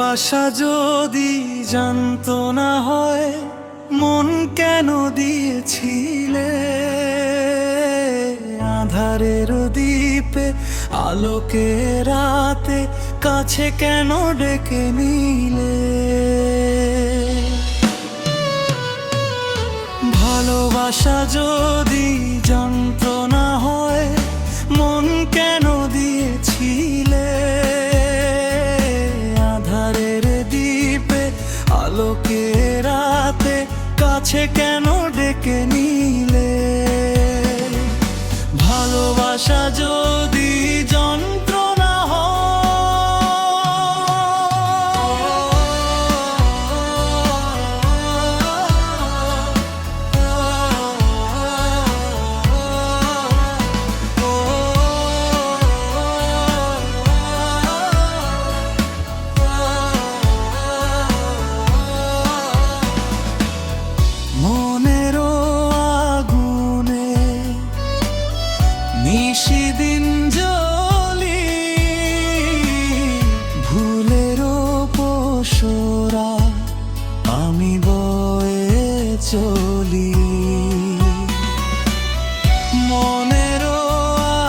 ভালোবাসা যদি জানতো না হয় মন কেন দিয়েছিলে আধারের দ্বীপে আলোকে রাতে কাছে কেন ডেকে নিলে ভালোবাসা যদি জানতো না হয় মন কেন দিয়েছিলে আধারের দ্বীপে আলোকে রাতে কাছে কেন ডেকে নিলে ভালোবাসা যদি যন্ত্রণা মনেরও আগুনে নিশিদিন জ্বলি ভুলেরও পসরা আমি বয়ে চলি মনেরও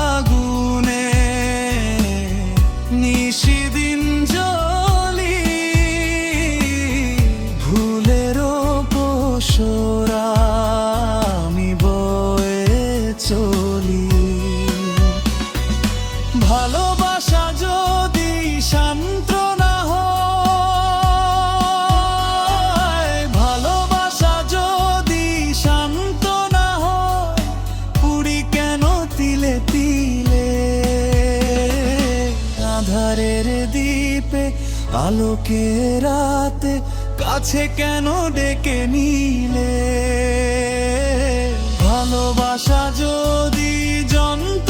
আগুনে নিশিদিন জ্বলি ভুলেরও পসরা আমি বয়ে চলি ভালোবাসা যদি সান্ত্বনা হয় ভালোবাসা যদি সান্ত্বনা হয় পুরি কেন তিলে তিলে আধারের দ্বীপে আলোকে রাতে কাছে কেন ডেকে নিলে ভালোবাসা যদি যন্ত্রণা